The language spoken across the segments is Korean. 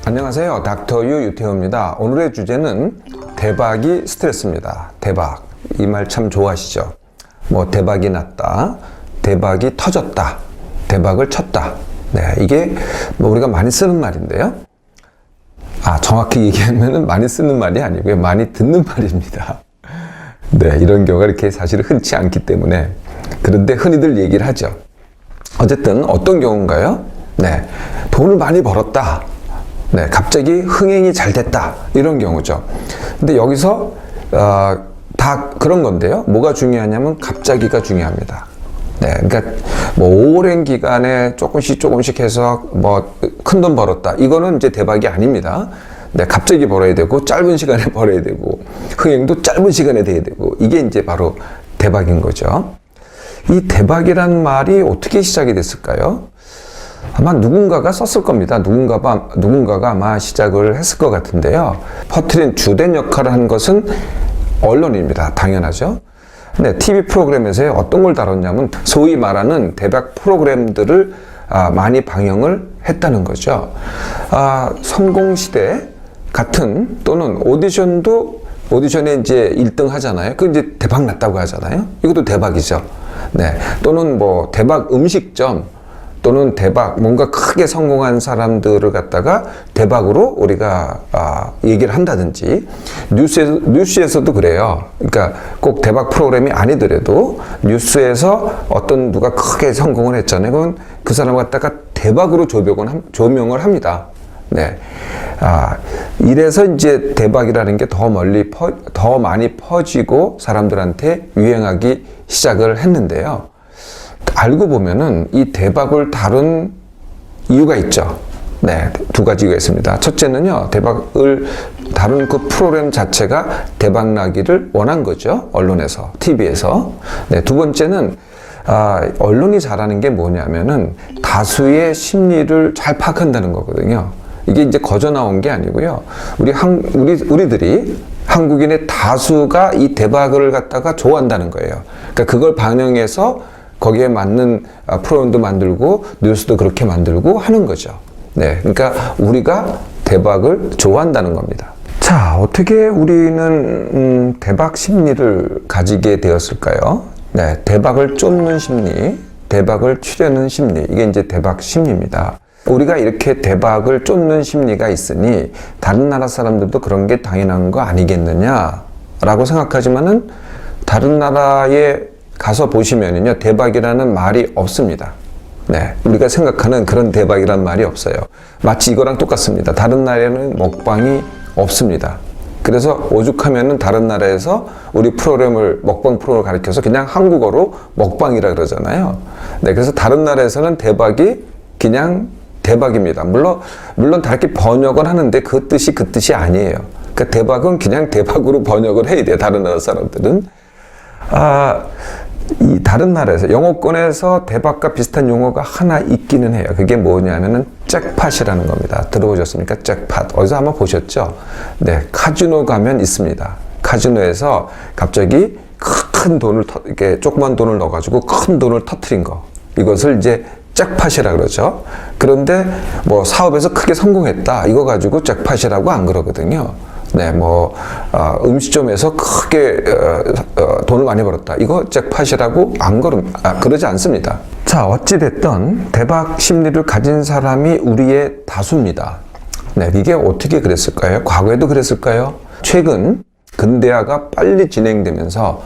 안녕하세요. 닥터유 유태호입니다. 오늘의 주제는 대박이 스트레스입니다. 대박. 이 말 참 좋아하시죠? 뭐 대박이 났다, 대박이 터졌다, 대박을 쳤다. 네, 이게 뭐 우리가 많이 쓰는 말인데요. 정확히 얘기하면은 많이 쓰는 말이 아니고요. 많이 듣는 말입니다. 네, 이런 경우가 이렇게 사실 흔치 않기 때문에. 그런데 흔히들 얘기를 하죠. 어쨌든 어떤 경우인가요? 네, 돈을 많이 벌었다. 네, 갑자기 흥행이 잘 됐다. 이런 경우죠. 근데 여기서 다 그런 건데요. 뭐가 중요하냐면 갑자기가 중요합니다. 네, 그러니까 뭐 오랜 기간에 조금씩 해서 뭐 큰 돈 벌었다. 이거는 이제 대박이 아닙니다. 네, 갑자기 벌어야 되고 짧은 시간에 벌어야 되고 흥행도 짧은 시간에 돼야 되고 이게 이제 바로 대박인 거죠. 이 대박이란 말이 어떻게 시작이 됐을까요? 아마 누군가가 썼을 겁니다. 누군가가 아마 시작을 했을 것 같은데요. 퍼뜨린 주된 역할을 한 것은 언론입니다. 당연하죠. 네, TV 프로그램에서 어떤 걸 다뤘냐면 소위 말하는 대박 프로그램들을 많이 방영을 했다는 거죠. 성공시대 같은 또는 오디션에 이제 1등 하잖아요. 그 이제 대박 났다고 하잖아요. 이것도 대박이죠. 네, 또는 뭐 대박 음식점 또는 대박 뭔가 크게 성공한 사람들을 갖다가 대박으로 우리가 얘기를 한다든지 뉴스에서도 그래요. 그러니까 꼭 대박 프로그램이 아니더라도 뉴스에서 어떤 누가 크게 성공을 했잖아요. 그건 그 사람을 갖다가 대박으로 조명을 합니다. 네. 이래서 이제 대박이라는 게 더 많이 퍼지고 사람들한테 유행하기 시작을 했는데요. 알고 보면은 이 대박을 다룬 이유가 있죠. 네, 두 가지 이유가 있습니다. 첫째는요, 대박을 다룬 그 프로그램 자체가 대박 나기를 원한 거죠. 언론에서, TV에서. 네, 두 번째는, 언론이 잘하는 게 뭐냐면은 다수의 심리를 잘 파악한다는 거거든요. 이게 이제 거저 나온 게 아니고요. 우리들이 한국인의 다수가 이 대박을 갖다가 좋아한다는 거예요. 그러니까 그걸 반영해서 거기에 맞는 프로그램도 만들고 뉴스도 그렇게 만들고 하는 거죠. 네, 그러니까 우리가 대박을 좋아한다는 겁니다. 자, 어떻게 우리는 대박 심리를 가지게 되었을까요? 네, 대박을 쫓는 심리, 대박을 추려는 심리, 이게 이제 대박 심리입니다. 우리가 이렇게 대박을 쫓는 심리가 있으니 다른 나라 사람들도 그런 게 당연한 거 아니겠느냐라고 생각하지만은 다른 나라에 가서 보시면은요, 대박이라는 말이 없습니다. 네, 우리가 생각하는 그런 대박이라는 말이 없어요. 마치 이거랑 똑같습니다. 다른 나라에는 먹방이 없습니다. 그래서 오죽하면은 다른 나라에서 우리 먹방 프로그램을 가리켜서 그냥 한국어로 먹방이라 그러잖아요. 네, 그래서 다른 나라에서는 대박이 그냥 대박입니다. 물론 다르게 번역을 하는데 그 뜻이 아니에요. 그러니까 대박은 그냥 대박으로 번역을 해야 돼요. 다른 나라 사람들은. 이 다른 나라에서 영어권에서 대박과 비슷한 용어가 하나 있기는 해요. 그게 뭐냐면은 잭팟이라는 겁니다. 들어보셨습니까? 잭팟. 어디서 한번 보셨죠? 네, 카지노 가면 있습니다. 카지노에서 갑자기 큰 돈을 이렇게 조그만 돈을 넣어가지고 큰 돈을 터트린 거. 이것을 이제 잭팟이라 그러죠. 그런데 뭐 사업에서 크게 성공했다. 이거 가지고 잭팟이라고 안 그러거든요. 네, 음식점에서 크게, 돈을 많이 벌었다. 이거 잭팟이라고 그러지 않습니다. 자, 어찌됐든 대박 심리를 가진 사람이 우리의 다수입니다. 네, 이게 어떻게 그랬을까요? 과거에도 그랬을까요? 최근 근대화가 빨리 진행되면서,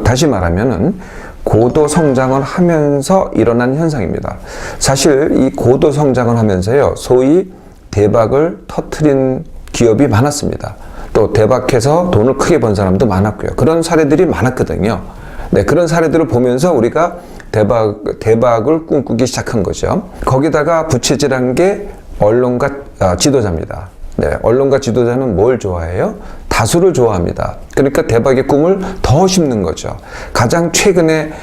다시 말하면은, 고도 성장을 하면서 일어난 현상입니다. 사실 이 고도 성장을 하면서요, 소위 대박을 터트린 기업이 많았습니다. 또 대박해서 돈을 크게 번 사람도 많았고요. 그런 사례들이 많았거든요. 네, 그런 사례들을 보면서 우리가 대박을 꿈꾸기 시작한 거죠. 거기다가 부채질한 게 언론과 지도자입니다. 네, 언론과 지도자는 뭘 좋아해요? 다수를 좋아합니다. 그러니까 대박의 꿈을 더 심는 거죠. 가장 최근에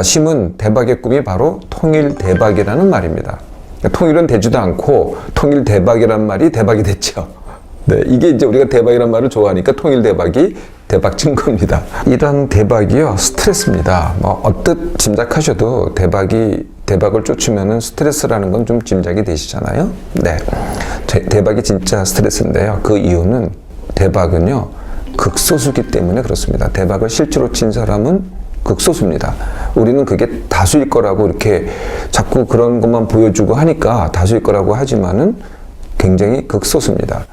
심은 대박의 꿈이 바로 통일 대박이라는 말입니다. 통일은 되지도 않고 통일 대박이란 말이 대박이 됐죠. 네, 이게 이제 우리가 대박이란 말을 좋아하니까 통일 대박이 대박 친 겁니다. 이런 대박이요, 스트레스입니다. 뭐, 언뜻 짐작하셔도 대박이 대박을 쫓으면은 스트레스라는 건 좀 짐작이 되시잖아요. 네. 대박이 진짜 스트레스인데요. 그 이유는 대박은요, 극소수기 때문에 그렇습니다. 대박을 실제로 친 사람은 극소수입니다. 우리는 그게 다수일 거라고 이렇게 자꾸 그런 것만 보여주고 하니까 다수일 거라고 하지만은 굉장히 극소수입니다.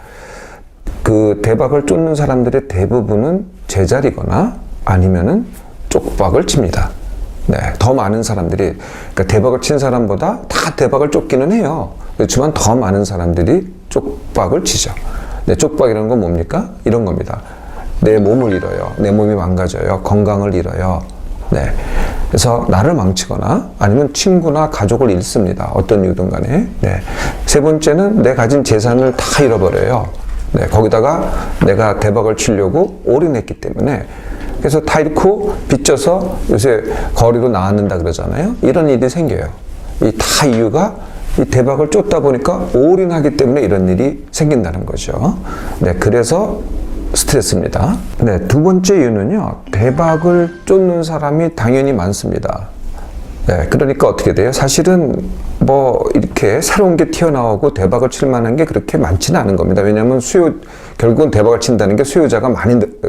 그 대박을 쫓는 사람들의 대부분은 제자리거나 아니면은 쪽박을 칩니다. 네, 더 많은 사람들이, 그러니까 대박을 친 사람보다 다 대박을 쫓기는 해요. 그렇지만 더 많은 사람들이 쪽박을 치죠. 네, 쪽박이라는 건 뭡니까? 이런 겁니다. 내 몸을 잃어요. 내 몸이 망가져요. 건강을 잃어요. 네. 그래서 나를 망치거나 아니면 친구나 가족을 잃습니다. 어떤 이유든 간에. 네. 세 번째는 내 가진 재산을 다 잃어버려요. 네. 거기다가 내가 대박을 치려고 올인했기 때문에. 그래서 다 잃고 빚져서 요새 거리로 나앉는다 그러잖아요. 이런 일이 생겨요. 이 다 이유가 이 대박을 쫓다 보니까 올인하기 때문에 이런 일이 생긴다는 거죠. 네. 그래서 스트레스입니다. 네, 두 번째 이유는요, 대박을 쫓는 사람이 당연히 많습니다. 네, 그러니까 어떻게 돼요? 사실은 뭐 이렇게 새로운 게 튀어나오고 대박을 칠 만한 게 그렇게 많지는 않은 겁니다. 왜냐하면 결국은 대박을 친다는 게 수요자가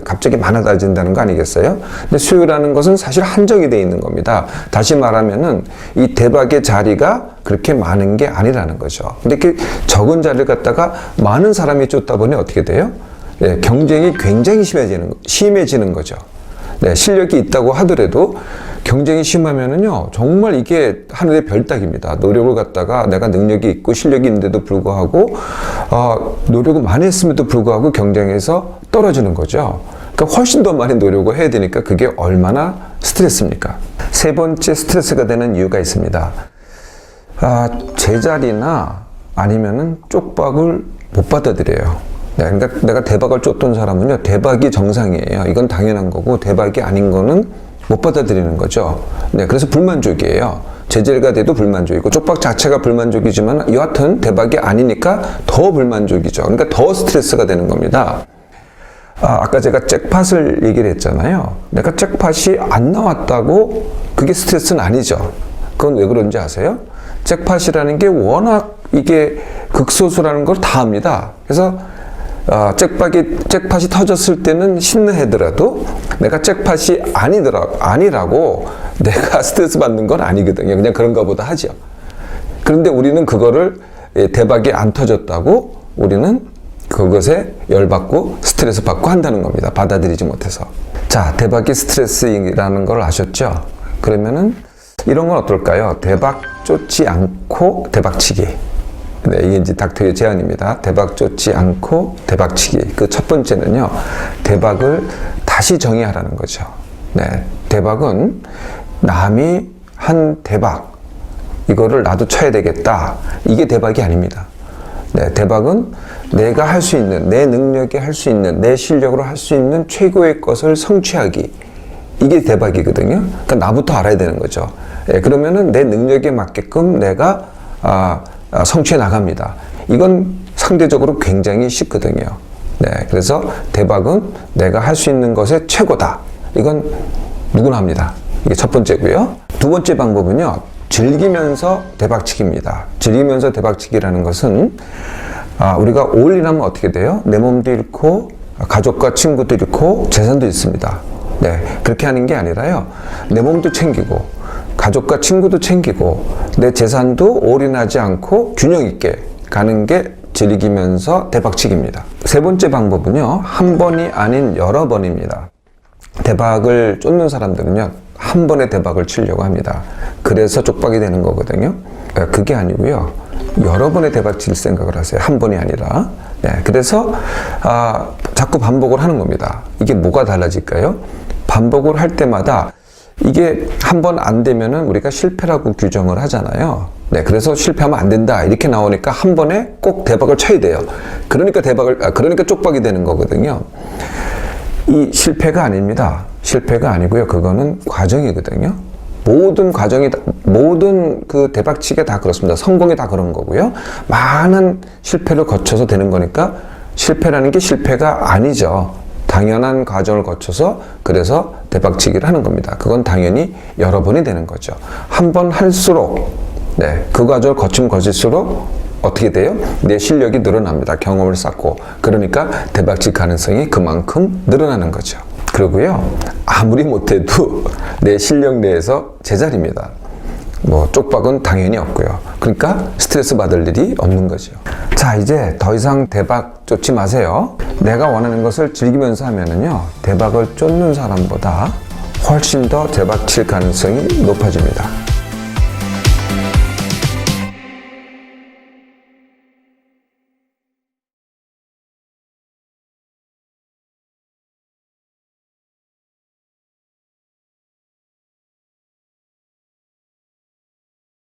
갑자기 많아진다는 거 아니겠어요? 근데 수요라는 것은 사실 한정이 되어 있는 겁니다. 다시 말하면은 이 대박의 자리가 그렇게 많은 게 아니라는 거죠. 근데 이렇게 적은 자리를 갖다가 많은 사람이 쫓다 보니 어떻게 돼요? 네, 경쟁이 굉장히 심해지는 거죠. 네, 실력이 있다고 하더라도 경쟁이 심하면은요, 정말 이게 하늘의 별따기입니다. 노력을 갖다가 내가 능력이 있고 실력이 있는데도 불구하고, 노력을 많이 했음에도 불구하고 경쟁에서 떨어지는 거죠. 그러니까 훨씬 더 많이 노력을 해야 되니까 그게 얼마나 스트레스입니까? 세 번째 스트레스가 되는 이유가 있습니다. 제자리나 아니면은 쪽박을 못 받아들여요. 네, 그러니까 내가 대박을 쫓던 사람은요, 대박이 정상이에요. 이건 당연한 거고, 대박이 아닌 거는 못 받아들이는 거죠. 네, 그래서 불만족이에요. 제자리가 돼도 불만족이고, 쪽박 자체가 불만족이지만, 여하튼 대박이 아니니까 더 불만족이죠. 그러니까 더 스트레스가 되는 겁니다. 아까 제가 잭팟을 얘기를 했잖아요. 내가 잭팟이 안 나왔다고 그게 스트레스는 아니죠. 그건 왜 그런지 아세요? 잭팟이라는 게 워낙 이게 극소수라는 걸 다 압니다. 그래서 잭팟이 터졌을 때는 신나하더라도 내가 잭팟이 아니라고 내가 스트레스 받는 건 아니거든요. 그냥 그런가 보다 하죠. 그런데 우리는 그거를 대박이 안 터졌다고 우리는 그것에 열받고 스트레스 받고 한다는 겁니다. 받아들이지 못해서. 자, 대박이 스트레스라는 걸 아셨죠? 그러면은 이런 건 어떨까요? 대박 쫓지 않고 대박치기. 네, 이게 이제 닥터의 제안입니다. 대박 쫓지 않고 대박치기. 그 첫 번째는요, 대박을 다시 정의하라는 거죠. 네, 대박은 남이 한 대박, 이거를 나도 쳐야 되겠다. 이게 대박이 아닙니다. 네, 대박은 내가 할 수 있는, 내 능력에 할 수 있는, 내 실력으로 할 수 있는 최고의 것을 성취하기. 이게 대박이거든요. 그러니까 나부터 알아야 되는 거죠. 네, 그러면은 내 능력에 맞게끔 내가 성취해 나갑니다. 이건 상대적으로 굉장히 쉽거든요. 네, 그래서 대박은 내가 할 수 있는 것의 최고다. 이건 누구나 합니다. 이게 첫 번째고요. 두 번째 방법은요, 즐기면서 대박치기입니다. 즐기면서 대박치기라는 것은 우리가 올인하면 어떻게 돼요? 내 몸도 잃고 가족과 친구도 잃고 재산도 잃습니다. 네, 그렇게 하는 게 아니라요, 내 몸도 챙기고 가족과 친구도 챙기고 내 재산도 올인하지 않고 균형 있게 가는 게 즐기면서 대박치기입니다. 세 번째 방법은요, 한 번이 아닌 여러 번입니다. 대박을 쫓는 사람들은요, 한 번에 대박을 치려고 합니다. 그래서 쪽박이 되는 거거든요. 그게 아니고요, 여러 번의 대박 칠 생각을 하세요. 한 번이 아니라. 네, 그래서 자꾸 반복을 하는 겁니다. 이게 뭐가 달라질까요? 반복을 할 때마다 이게 한 번 안 되면은 우리가 실패라고 규정을 하잖아요. 네, 그래서 실패하면 안 된다 이렇게 나오니까 한 번에 꼭 대박을 쳐야 돼요. 그러니까 그러니까 쪽박이 되는 거거든요. 이 실패가 아닙니다. 실패가 아니고요, 그거는 과정이거든요. 모든 그 대박치기가 다 그렇습니다. 성공이 다 그런 거고요. 많은 실패를 거쳐서 되는 거니까 실패라는 게 실패가 아니죠. 당연한 과정을 거쳐서 그래서 대박치기를 하는 겁니다. 그건 당연히 여러 번이 되는 거죠. 한 번 할수록 그 과정을 거치면 거칠수록 어떻게 돼요? 내 실력이 늘어납니다. 경험을 쌓고. 그러니까 대박칠 가능성이 그만큼 늘어나는 거죠. 그리고요, 아무리 못해도 내 실력 내에서 제자리입니다. 뭐 쪽박은 당연히 없고요. 그러니까 스트레스 받을 일이 없는 거죠. 자, 이제 더 이상 대박 쫓지 마세요. 내가 원하는 것을 즐기면서 하면은요, 대박을 쫓는 사람보다 훨씬 더 대박 칠 가능성이 높아집니다.